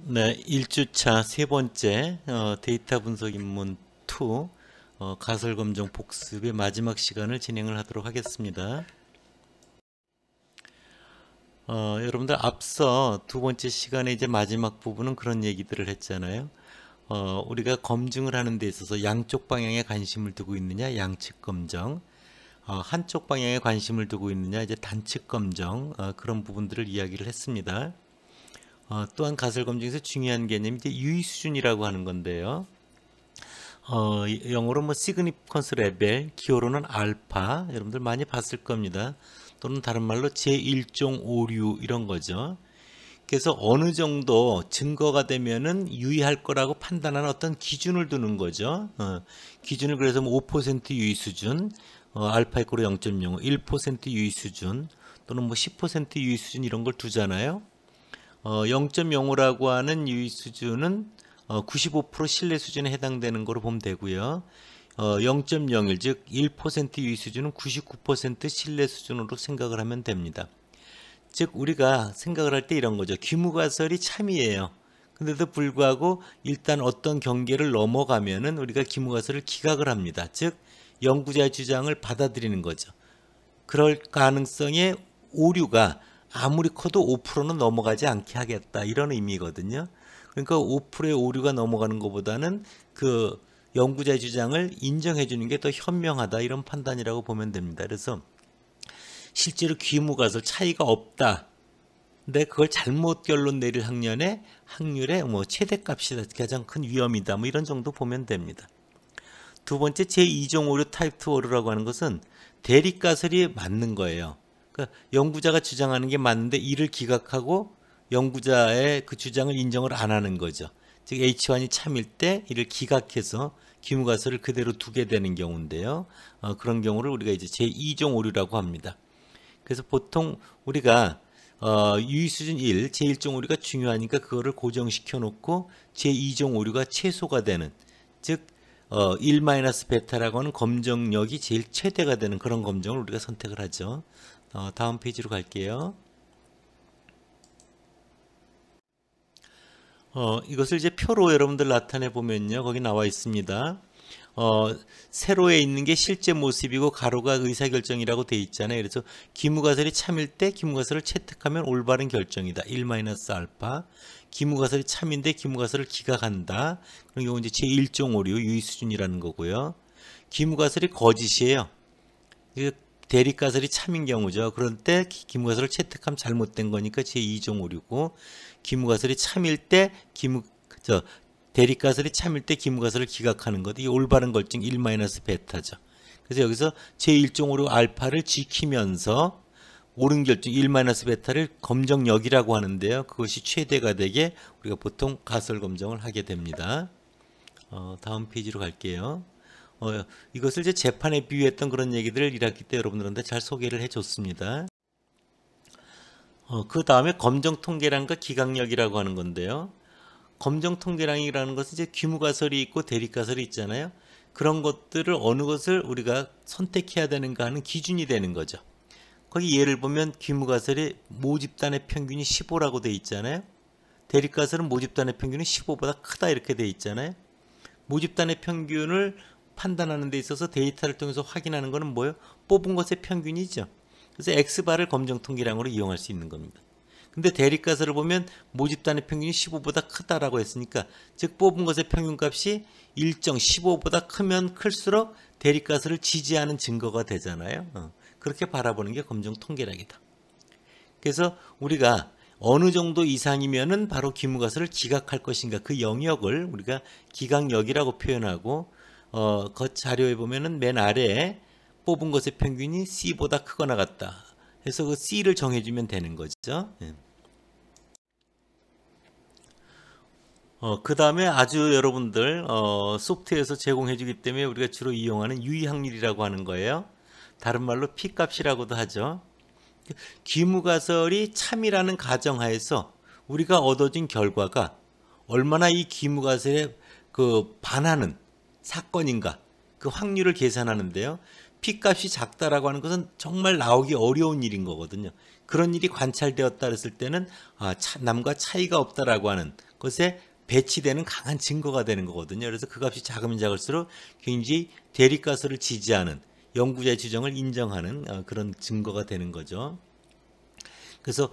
네, 1주차 세 번째 데이터 분석 입문 2 가설 검정 복습의 마지막 시간을 진행을 하도록 하겠습니다. 여러분들 앞서 두 번째 시간에 이제 마지막 부분은 그런 얘기들을 했잖아요. 우리가 검증을 하는 데 있어서 양쪽 방향에 관심을 두고 있느냐, 양측 검정, 한쪽 방향에 관심을 두고 있느냐, 이제 단측 검정, 그런 부분들을 이야기를 했습니다. 또한 가설 검증에서 중요한 개념이 이제 유의 수준이라고 하는 건데요. 영어로 뭐 시그니피컨스 레벨, 기호로는 알파, 여러분들 많이 봤을 겁니다. 또는 다른 말로 제1종 오류 이런 거죠. 그래서 어느 정도 증거가 되면은 유의할 거라고 판단하는 어떤 기준을 두는 거죠. 기준을 그래서 뭐 5% 유의 수준, 알파 이코로 0.05, 1% 유의 수준, 또는 뭐 10% 유의 수준 이런 걸 두잖아요. 0.05라고 하는 유의 수준은 95% 신뢰 수준에 해당되는 거로 보면 되고요. 0.01, 즉 1% 유의 수준은 99% 신뢰 수준으로 생각을 하면 됩니다. 즉 우리가 생각을 할 때 이런 거죠. 귀무가설이 참이에요. 근데도 불구하고 일단 어떤 경계를 넘어가면은 우리가 귀무가설을 기각을 합니다. 즉 연구자의 주장을 받아들이는 거죠. 그럴 가능성의 오류가 아무리 커도 5%는 넘어가지 않게 하겠다 이런 의미거든요. 그러니까 5%의 오류가 넘어가는 것보다는 그 연구자의 주장을 인정해 주는 게 더 현명하다 이런 판단이라고 보면 됩니다. 그래서 실제로 귀무가설 차이가 없다. 근데 그걸 잘못 결론 내릴 확률의 뭐 최대값이다. 가장 큰 위험이다. 뭐 이런 정도 보면 됩니다. 두 번째 제2종 오류 타입 2 오류라고 하는 것은 대립가설이 맞는 거예요. 그러니까 연구자가 주장하는 게 맞는데 이를 기각하고 연구자의 그 주장을 인정을 안 하는 거죠. 즉 H1이 참일 때 이를 기각해서 귀무가설을 그대로 두게 되는 경우인데요. 그런 경우를 우리가 이제 제2종 오류라고 합니다. 그래서 보통 우리가 유의 수준 1, 제1종 오류가 중요하니까 그거를 고정시켜 놓고 제2종 오류가 최소가 되는, 즉 1-베타라고 하는 검정력이 제일 최대가 되는 그런 검정을 우리가 선택을 하죠. 다음 페이지로 갈게요. 이것을 이제 표로 여러분들 나타내 보면요. 거기 나와 있습니다. 세로에 있는 게 실제 모습이고 가로가 의사결정이라고 돼 있잖아요. 그래서 기무가설이 참일 때 기무가설을 채택하면 올바른 결정이다. 1-알파. 기무가설이 참인데 기무가설을 기각한다. 그런 경우 이제 제1종 오류 유의 수준이라는 거고요. 기무가설이 거짓이에요. 대립가설이 참인 경우죠. 그럴 때 기무가설을 채택하면 잘못된 거니까 제2종 오류고, 기무가설이 참일 때 대립가설이 참일 때 기무가설을 기각하는 것, 이게 올바른 결정 1-베타죠. 그래서 여기서 제1종 오류 알파를 지키면서 옳은 결정 1-베타를 검정력이라고 하는데요. 그것이 최대가 되게 우리가 보통 가설 검정을 하게 됩니다. 다음 페이지로 갈게요. 이것을 이제 재판에 비유했던 그런 얘기들을 1학기 때 여러분들한테 잘 소개를 해줬습니다. 그 다음에 검정 통계량과 기각력이라고 하는 건데요. 검정 통계량이라는 것은 이제 귀무가설이 있고 대립가설이 있잖아요. 그런 것들을 어느 것을 우리가 선택해야 되는가 하는 기준이 되는 거죠. 거기 예를 보면 귀무가설이 모집단의 평균이 15라고 돼 있잖아요. 대립가설은 모집단의 평균이 15보다 크다 이렇게 돼 있잖아요. 모집단의 평균을 판단하는 데 있어서 데이터를 통해서 확인하는 것은 뭐예요? 뽑은 것의 평균이죠. 그래서 X바를 검정 통계량으로 이용할 수 있는 겁니다. 근데 대립가설을 보면 모집단의 평균이 15보다 크다라고 했으니까, 즉 뽑은 것의 평균값이 일정 15보다 크면 클수록 대립가설을 지지하는 증거가 되잖아요. 그렇게 바라보는 게 검정 통계량이다. 그래서 우리가 어느 정도 이상이면은 바로 귀무가설을 기각할 것인가, 그 영역을 우리가 기각력이라고 표현하고, 그 자료에 보면은 맨 아래에 뽑은 것의 평균이 C보다 크거나 같다 해서 그 C를 정해주면 되는 거죠. 그 다음에 아주 여러분들 소프트웨어에서 제공해주기 때문에 우리가 주로 이용하는 유의 확률이라고 하는 거예요. 다른 말로 P값이라고도 하죠. 귀무가설이 참이라는 가정하에서 우리가 얻어진 결과가 얼마나 이 귀무가설에 그 반하는 사건인가, 그 확률을 계산하는데요. P값이 작다라고 하는 것은 정말 나오기 어려운 일인 거거든요. 그런 일이 관찰되었다 그랬을 때는 남과 차이가 없다라고 하는 것에 배치되는 강한 증거가 되는 거거든요. 그래서 그 값이 작으면 작을수록 굉장히 대립가설을 지지하는 연구자의 주장을 인정하는 그런 증거가 되는 거죠. 그래서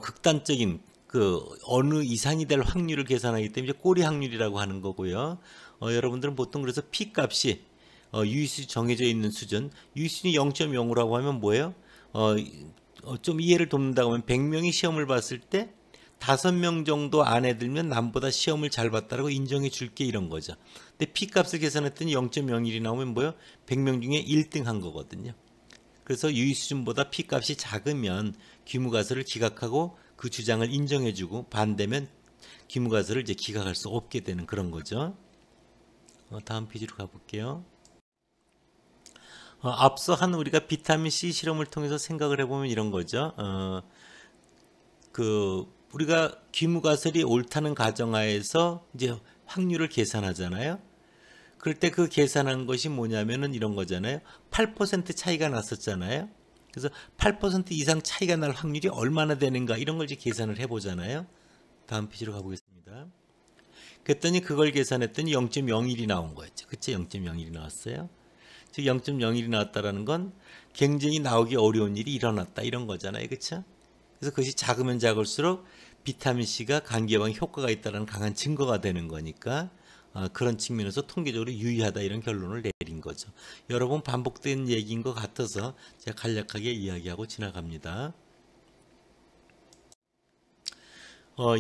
극단적인 그 어느 이상이 될 확률을 계산하기 때문에 꼬리 확률이라고 하는 거고요. 여러분들은 보통 그래서 P 값이 유의수 정해져 있는 수준, 유의수준이 0.05라고 하면 뭐예요? 좀 이해를 돕는다고 하면 100명이 시험을 봤을 때 5명 정도 안에 들면 남보다 시험을 잘 봤다라고 인정해 줄게 이런 거죠. 근데 P 값을 계산했더니 0.01이 나오면 뭐예요? 100명 중에 1등 한 거거든요. 그래서 유의수준보다 P 값이 작으면 귀무가설을 기각하고 그 주장을 인정해주고 반대면 귀무가설을 이제 기각할 수 없게 되는 그런 거죠. 다음 페이지로 가볼게요. 앞서 한 우리가 비타민 C 실험을 통해서 생각을 해보면 이런 거죠. 우리가 귀무가설이 옳다는 가정하에서 이제 확률을 계산하잖아요. 그럴 때 그 계산한 것이 뭐냐면은 이런 거잖아요. 8% 차이가 났었잖아요. 그래서 8% 이상 차이가 날 확률이 얼마나 되는가 이런 걸 이제 계산을 해보잖아요. 다음 페이지로 가보겠습니다. 그랬더니 그걸 계산했더니 0.01이 나온 거였죠. 그치? 0.01이 나왔어요. 즉 0.01이 나왔다라는 건 굉장히 나오기 어려운 일이 일어났다 이런 거잖아요. 그렇죠? 그래서 그것이 작으면 작을수록 비타민C가 감기 예방에 효과가 있다는 강한 증거가 되는 거니까 그런 측면에서 통계적으로 유의하다 이런 결론을 내린 거죠. 여러 번 반복된 얘기인 것 같아서 제가 간략하게 이야기하고 지나갑니다.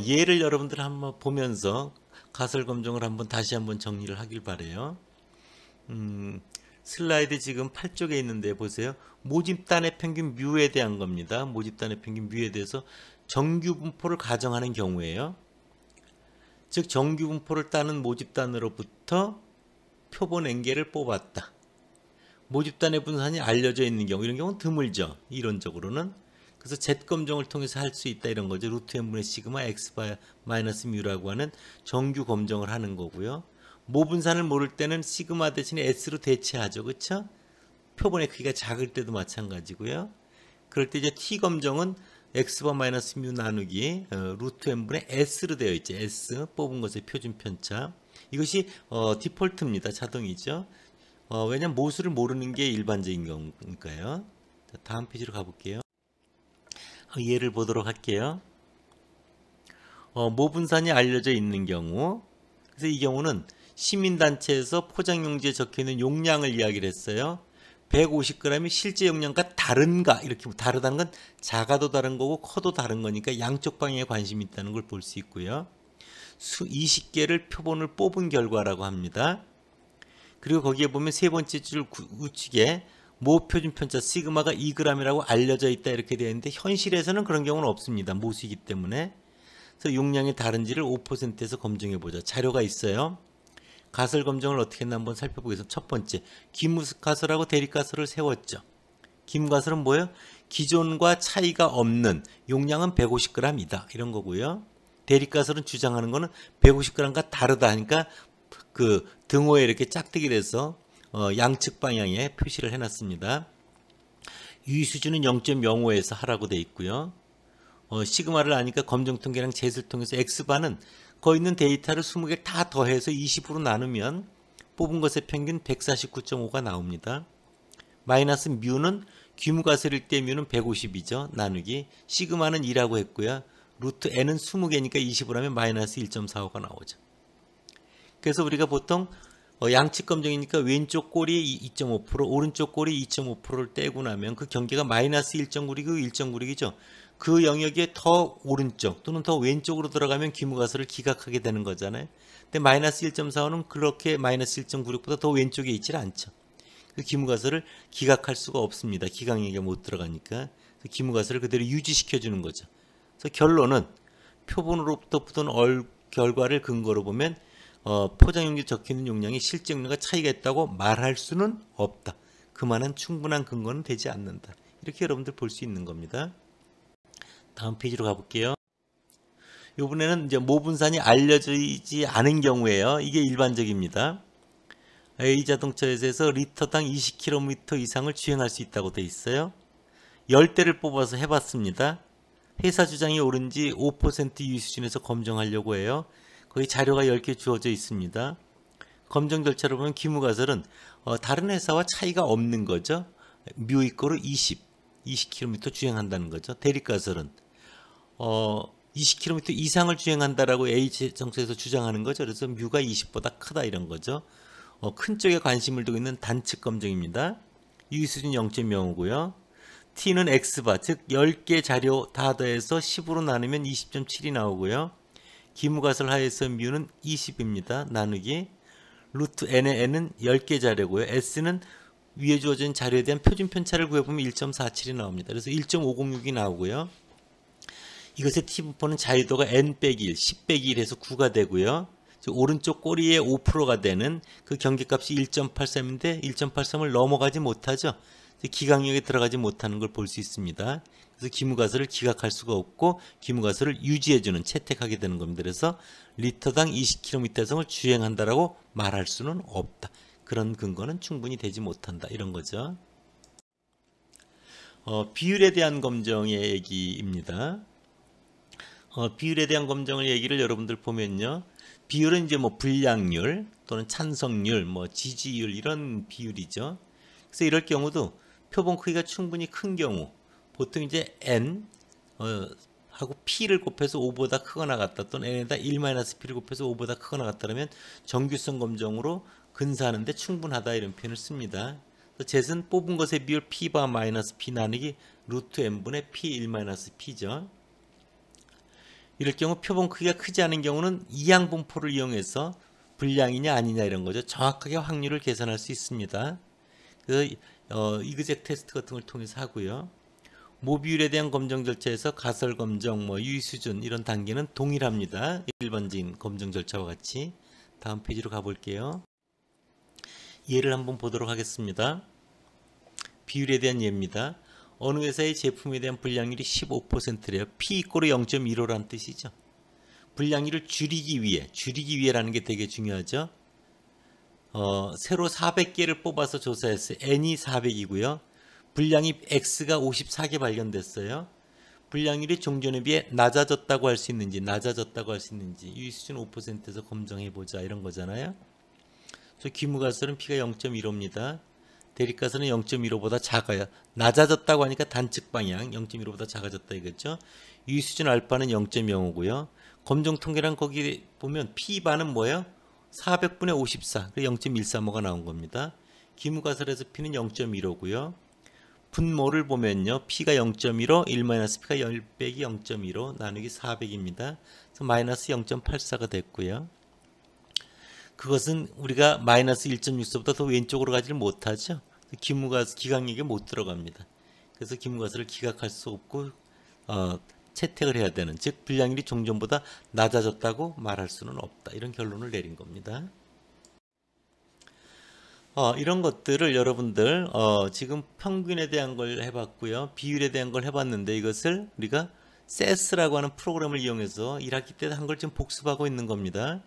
예를 여러분들 한번 보면서 가설 검정을 다시 한번 정리를 하길 바래요. 슬라이드 지금 8쪽에 있는데 보세요. 모집단의 평균 뮤에 대한 겁니다. 모집단의 평균 뮤에 대해서 정규 분포를 가정하는 경우에요. 즉 정규 분포를 따는 모집단으로부터 표본 N개를 뽑았다. 모집단의 분산이 알려져 있는 경우 이런 경우는 드물죠. 이론적으로는. 그래서 Z 검정을 통해서 할 수 있다 이런 거죠. 루트 n분의 시그마 x 바 마이너스 뮤라고 하는 정규 검정을 하는 거고요. 모분산을 모를 때는 시그마 대신에 S로 대체하죠. 그렇죠? 표본의 크기가 작을 때도 마찬가지고요. 그럴 때 이제 T 검정은 X바 마이너스 뮤 나누기 루트 n분의 S로 되어 있죠. S 뽑은 것의 표준 편차. 이것이 디폴트입니다. 자동이죠. 왜냐하면 모수를 모르는 게 일반적인 경우니까요. 자, 다음 페이지로 가볼게요. 예를 보도록 할게요. 모분산이 알려져 있는 경우 그래서 이 경우는 시민단체에서 포장용지에 적혀있는 용량을 이야기를 했어요. 150g이 실제 용량과 다른가 이렇게 다르다는 건 작아도 다른 거고 커도 다른 거니까 양쪽 방향에 관심이 있다는 걸 볼 수 있고요. 수 20개를 표본을 뽑은 결과라고 합니다. 그리고 거기에 보면 세 번째 줄 우측에 모 표준 편차 시그마가 2g이라고 알려져 있다 이렇게 되어 있는데 현실에서는 그런 경우는 없습니다. 모수이기 때문에. 그래서 용량이 다른지를 5%에서 검증해 보자. 자료가 있어요. 가설 검증을 어떻게 했나 한번 살펴보겠습니다. 첫 번째, 기무가설하고 대립가설을 세웠죠. 기무가설은 뭐예요? 기존과 차이가 없는 용량은 150g이다. 이런 거고요. 대립가설은 주장하는 거는 150g과 다르다 하니까 그 등호에 이렇게 짝대기 돼서 양측 방향에 표시를 해놨습니다. 유의수준은 0.05에서 하라고 돼 있고요. 시그마를 아니까 검정통계랑 젯을 통해서 X바는 거기 있는 데이터를 20개 다 더해서 20으로 나누면 뽑은 것의 평균 149.5가 나옵니다. 마이너스 뮤는 귀무가설일 때 뮤는 150이죠. 나누기. 시그마는 2라고 했고요. 루트 n은 20개니까 20으로 하면 마이너스 1.45가 나오죠. 그래서 우리가 보통 양측 검정이니까 왼쪽 꼬리에 2.5%, 오른쪽 꼬리에 2.5%를 떼고 나면 그 경계가 마이너스 1.96이고 1.96이죠. 그 영역에 더 오른쪽 또는 더 왼쪽으로 들어가면 귀무가설을 기각하게 되는 거잖아요. 근데 마이너스 1.45는 그렇게 마이너스 1.96보다 더 왼쪽에 있질 않죠. 그 귀무가설을 기각할 수가 없습니다. 기각력에 못 들어가니까. 귀무가설을 그대로 유지시켜주는 거죠. 그래서 결론은 표본으로부터 붙은 결과를 근거로 보면 포장용지에 적혀있는 용량이 실제 용량과 차이가 있다고 말할 수는 없다. 그만한 충분한 근거는 되지 않는다. 이렇게 여러분들 볼 수 있는 겁니다. 다음 페이지로 가볼게요. 이번에는 이제 모분산이 알려지지 않은 경우에요. 이게 일반적입니다. A자동차에서 리터당 20km 이상을 주행할 수 있다고 돼 있어요. 10대를 뽑아서 해봤습니다. 회사 주장이 옳은지 5% 유의 수준에서 검증하려고 해요. 거기 자료가 10개 주어져 있습니다. 검정 절차로 보면 기무가설은 다른 회사와 차이가 없는 거죠. 뮤 이꼬르 20km 주행한다는 거죠. 대립가설은 20km 이상을 주행한다라고 A 정책에서 주장하는 거죠. 그래서 뮤가 20보다 크다 이런 거죠. 큰 쪽에 관심을 두고 있는 단측 검정입니다. 유의수준 0.05고요. T는 X바, 즉 10개 자료 다 더해서 10으로 나누면 20.7이 나오고요. 기무가설 하에서 뮤는 20입니다. 나누기 루트 n의 n은 10개 자료고요. S는 위에 주어진 자료에 대한 표준 편차를 구해보면 1.47이 나옵니다. 그래서 1.506이 나오고요. 이것의 T분포는 자유도가 n 빼기 1, 10 빼기 1해서 9가 되고요. 오른쪽 꼬리에 5%가 되는 그 경계값이 1.83인데 1.83을 넘어가지 못하죠. 기각력에 들어가지 못하는 걸 볼 수 있습니다. 그래서 기무가설을 기각할 수가 없고 기무가설을 유지해주는 채택하게 되는 겁니다. 그래서 리터당 20km성을 주행한다라고 말할 수는 없다. 그런 근거는 충분히 되지 못한다. 이런 거죠. 비율에 대한 검정의 얘기입니다. 비율에 대한 검정의 얘기를 여러분들 보면요. 비율은 이제 뭐 불량률 또는 찬성률, 뭐 지지율 이런 비율이죠. 그래서 이럴 경우도 표본 크기가 충분히 큰 경우 보통 이제 n 하고 p를 곱해서 5보다 크거나 같다 또는 n에다 1-p를 곱해서 5보다 크거나 같다면 정규성 검정으로 근사하는데 충분하다 이런 표현을 씁니다. 젯은 뽑은 것의 비율 p바 마이너스 p 나누기 루트 n분의 p 1-p죠. 이럴 경우 표본 크기가 크지 않은 경우는 이항 분포를 이용해서 불량이냐 아니냐 이런 거죠. 정확하게 확률을 계산할 수 있습니다. 그래서 이그젝 테스트 같은 걸 통해서 하고요. 모비율에 대한 검정 절차에서 가설 검정, 뭐 유의 수준 이런 단계는 동일합니다. 일반적인 검정 절차와 같이. 다음 페이지로 가볼게요. 예를 한번 보도록 하겠습니다. 비율에 대한 예입니다. 어느 회사의 제품에 대한 불량률이 15%래요. P 이꼬르 0.15라는 뜻이죠. 불량률을 줄이기 위해라는 게 되게 중요하죠. 새로 400개를 뽑아서 조사했어요. N이 400이고요. 불량이 X가 54개 발견됐어요. 불량률이 종전에 비해 낮아졌다고 할 수 있는지 유의수준 5%에서 검정해보자 이런 거잖아요. 기무가설은 P가 0.15입니다. 대립가설은 0.15보다 작아요. 낮아졌다고 하니까 단측 방향 0.15보다 작아졌다 이거죠. 유의수준 알파는 0.05고요. 검정 통계란 거기 보면 P바는 뭐예요? 400분의 54, 0.135가 나온 겁니다. 기무가설에서 P는 0.15고요. 분모를 보면요. P가 0.15, 1-P가 10 빼기 0.15 나누기 400입니다. 그래서 마이너스 0.84가 됐고요. 그것은 우리가 마이너스 1.64보다 더 왼쪽으로 가지를 못하죠. 기각력에 못 들어갑니다. 그래서 기무가설을 기각할 수 없고 채택을 해야 되는, 즉 불량률이 종전보다 낮아졌다고 말할 수는 없다. 이런 결론을 내린 겁니다. 이런 것들을 여러분들 지금 평균에 대한 걸 해봤고요. 비율에 대한 걸 해봤는데 이것을 우리가 세스라고 하는 프로그램을 이용해서 1학기 때 한 걸 좀 복습하고 있는 겁니다.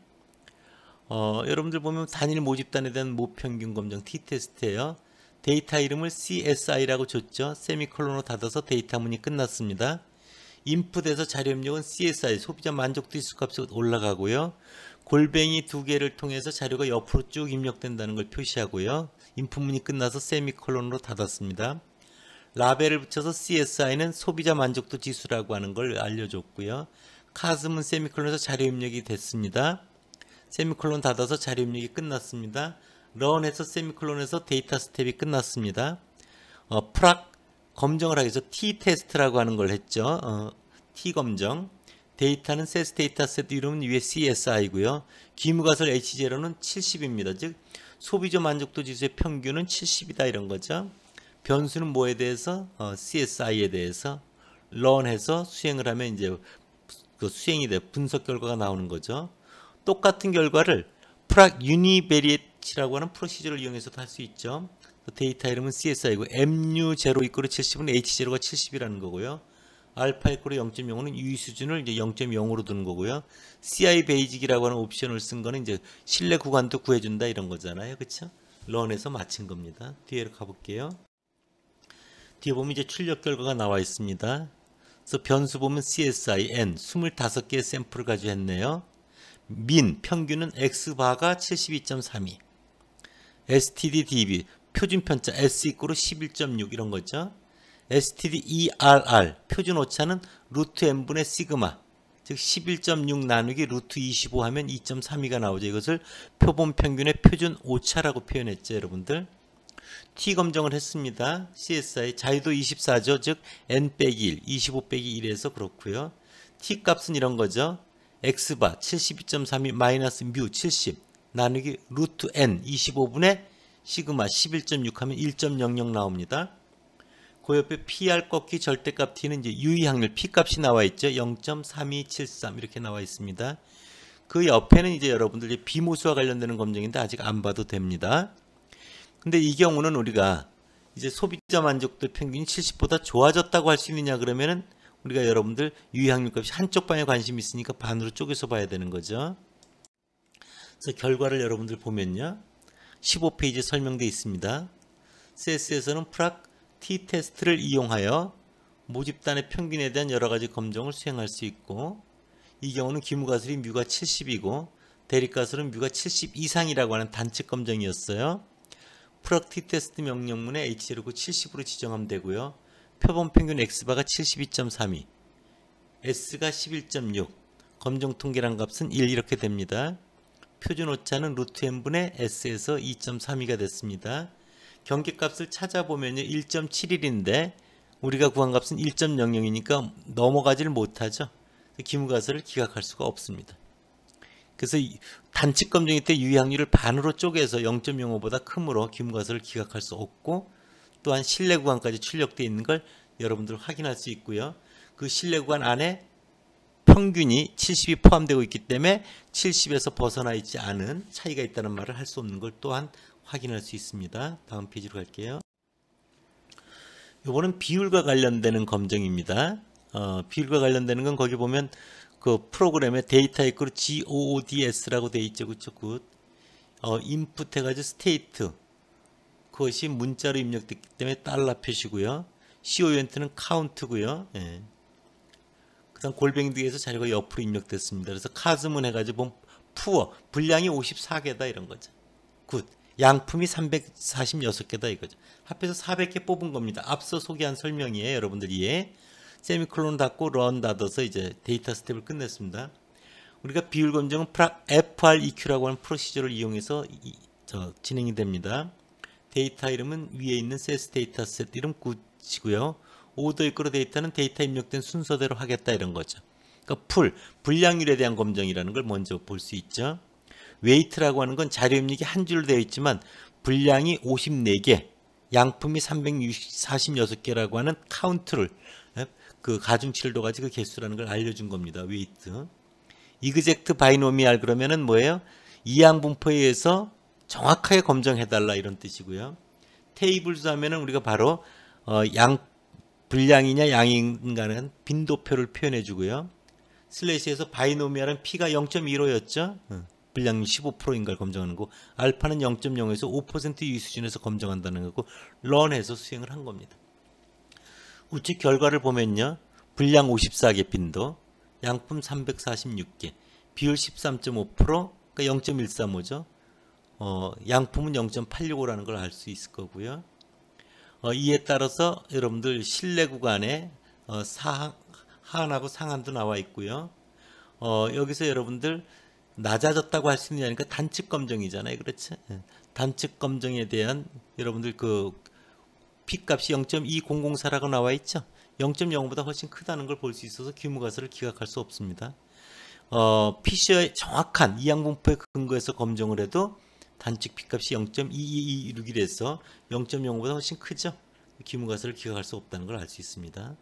여러분들 보면 단일 모집단에 대한 모평균 검정 T테스트예요. 데이터 이름을 CSI라고 줬죠. 세미콜론으로 닫아서 데이터 문이 끝났습니다. 인풋에서 자료 입력은 CSI, 소비자 만족도 지수 값이 올라가고요. 골뱅이 2개를 통해서 자료가 옆으로 쭉 입력된다는 걸 표시하고요. 인풋 문이 끝나서 세미콜론으로 닫았습니다. 라벨을 붙여서 CSI는 소비자 만족도 지수라고 하는 걸 알려줬고요. 카스문 세미콜론에서 자료 입력이 됐습니다. 세미콜론 닫아서 자료 입력이 끝났습니다. 런해서 세미콜론에서 데이터 스텝이 끝났습니다. 프락 검정을 하기 위해서 T테스트라고 하는 걸 했죠. T검정. 데이터는 세스 데이터 세트 이름은 위에 CSI고요. 기무가설 H0는 70입니다. 즉 소비자 만족도 지수의 평균은 70이다 이런 거죠. 변수는 뭐에 대해서? CSI에 대해서 런해서 수행을 하면 이제 그 수행이 돼 분석 결과가 나오는 거죠. 똑같은 결과를 프락 유니베리엣이라고 하는 프로시저를 이용해서도 할 수 있죠. 데이터 이름은 CSI고 MU0 이꼬르 70은 H0가 70이라는 거고요. 알파 이꼬르 0.05는 유의 수준을 이제 0.0으로 두는 거고요. CI 베이직이라고 하는 옵션을 쓴 거는 이제 신뢰 구간도 구해준다 이런 거잖아요. 그렇죠? 런에서 맞힌 겁니다. 뒤에 가볼게요. 뒤에 보면 이제 출력 결과가 나와 있습니다. 그래서 변수 보면 CSI N 25개의 샘플을 가지고 했네요. 민 평균은 X바가 72.32, STD DB 표준 편차 S 이꼬르 11.6 이런 거죠. STD ERR 표준 오차는 루트 n분의 시그마, 즉 11.6 나누기 루트 25 하면 2.32가 나오죠. 이것을 표본 평균의 표준 오차라고 표현했죠, 여러분들. T 검정을 했습니다. CSI 자유도 24죠. 즉 n 빼기 1, 25 빼기 1에서 그렇고요. T 값은 이런 거죠. X바 72.32 마이너스 뮤 70 나누기 루트 n 25분의 시그마 11.6 하면 1.00 나옵니다. 그 옆에 PR 꺾기 절대값 T는 이제 유의확률 P 값이 나와 있죠. 0.3273 이렇게 나와 있습니다. 그 옆에는 이제 여러분들 비모수와 관련되는 검정인데 아직 안 봐도 됩니다. 근데 이 경우는 우리가 이제 소비자 만족도 평균이 70보다 좋아졌다고 할 수 있느냐 그러면은 우리가 여러분들 유의확률 값이 한쪽 방에 관심이 있으니까 반으로 쪼개서 봐야 되는 거죠. 그래서 결과를 여러분들 보면요. 15페이지에 설명되어 있습니다. CS에서는 프락 T-테스트를 이용하여 모집단의 평균에 대한 여러 가지 검정을 수행할 수 있고, 이 경우는 기무가설이 뮤가 70이고 대립가설은 뮤가 70 이상이라고 하는 단측 검정이었어요. 프락 T-테스트 명령문에 H0고 70으로 지정하면 되고요. 표본 평균 X바가 72.32, S가 11.6, 검정 통계량 값은 1 이렇게 됩니다. 표준 오차는 루트 n분의 S에서 2.32가 됐습니다. 경계값을 찾아보면요. 1.71인데 우리가 구한 값은 1.00이니까 넘어가지를 못하죠. 기무가설을 기각할 수가 없습니다. 그래서 단측 검정일 때 유의확률을 반으로 쪼개서 0.05보다 크므로 기무가설을 기각할 수 없고, 또한 신뢰 구간까지 출력되어 있는 걸 여러분들 확인할 수 있고요. 그 신뢰 구간 안에 평균이 70이 포함되고 있기 때문에 70에서 벗어나 있지 않은 차이가 있다는 말을 할 수 없는 걸 또한 확인할 수 있습니다. 다음 페이지로 갈게요. 이거는 비율과 관련되는 검정입니다. 비율과 관련되는 건 거기 보면 그 프로그램에 데이터 이퀄 GOODS라고 되어 있죠. 그렇죠? 굿. 인풋 해가지고 스테이트, 그것이 문자로 입력됐기 때문에 달러 표시고요. COUNT는 카운트고요. 예. 그다음 골뱅이 뒤에서 자료가 옆으로 입력됐습니다. 그래서 카즈문 해가지고 보면 푸어, 분량이 54개다 이런 거죠. 굿. 양품이 346개다 이거죠. 합해서 400개 뽑은 겁니다. 앞서 소개한 설명이에요. 여러분들이 세미콜론 닫고 런 닫아서 이제 데이터 스텝을 끝냈습니다. 우리가 비율 검정은 FREQ라고 하는 프로시저를 이용해서 진행이 됩니다. 데이터 이름은 위에 있는 세스 데이터 셋 이름 굿이고요. 오더 이끌어 데이터는 데이터 입력된 순서대로 하겠다 이런 거죠. 그러니까 분량률에 대한 검정이라는 걸 먼저 볼 수 있죠. 웨이트라고 하는 건 자료 입력이 한 줄로 되어 있지만 분량이 54개, 양품이 346개라고 하는 카운트를, 그 가중치를 둬가지고 그 개수라는 걸 알려준 겁니다. 웨이트. 이그젝트 바이노미알 그러면은 뭐예요? 이항분포에 의해서 정확하게 검정해달라 이런 뜻이고요. 테이블수 하면은 우리가 바로 분량이냐 양인가는 빈도표를 표현해 주고요. 슬래시에서 바이노미알은 P가 0.15였죠. 분량이 15%인 걸 검정하는 거고, 알파는 0.0에서 5% 유의 수준에서 검정한다는 거고, 런해서 수행을 한 겁니다. 우측 결과를 보면요. 분량 54개 빈도, 양품 346개, 비율 13.5%, 그러니까 0.135죠. 양품은 0.865라는 걸 알 수 있을 거고요. 이에 따라서 여러분들 신뢰 구간에 하한하고 상한도 나와 있고요. 여기서 여러분들 낮아졌다고 할 수 있느냐니까 단측 검정이잖아요. 그렇죠? 단측 검정에 대한 여러분들 그 P값이 0.2004라고 나와 있죠. 0.0보다 훨씬 크다는 걸 볼 수 있어서 규모가설을 기각할 수 없습니다. 피셔의 정확한 이항분포에 근거해서 검정을 해도 단측 P값이 0.2226이라서 0.05보다 훨씬 크죠. 규모가설을 기각할 수 없다는 걸 알 수 있습니다.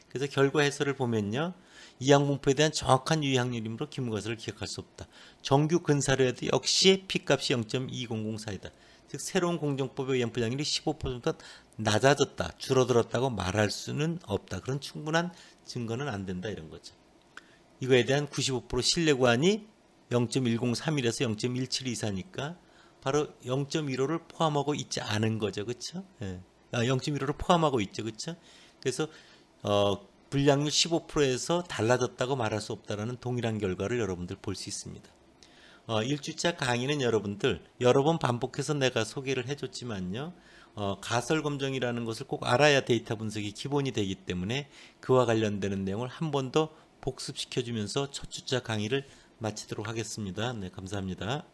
그래서 결과 해설을 보면요. 이항분포에 대한 정확한 유의확률이므로 규모가설을 기각할 수 없다. 정규 근사료에도 역시 P값이 0.2004이다. 즉 새로운 공정법에 의한 분량률이 15% 낮아졌다, 줄어들었다고 말할 수는 없다. 그런 충분한 증거는 안 된다 이런 거죠. 이거에 대한 95% 신뢰 구간이 0.1031에서 0.1724니까 바로 0.15를 포함하고 있지 않은 거죠. 그렇죠? 예. 0.15를 포함하고 있죠. 그렇죠? 그래서 불량률 15%에서 달라졌다고 말할 수 없다라는 동일한 결과를 여러분들 볼 수 있습니다. 1주차 강의는 여러분들 여러 번 반복해서 내가 소개를 해줬지만요. 가설검정이라는 것을 꼭 알아야 데이터 분석이 기본이 되기 때문에 그와 관련되는 내용을 한 번 더 복습시켜주면서 첫 주차 강의를 마치도록 하겠습니다. 네, 감사합니다.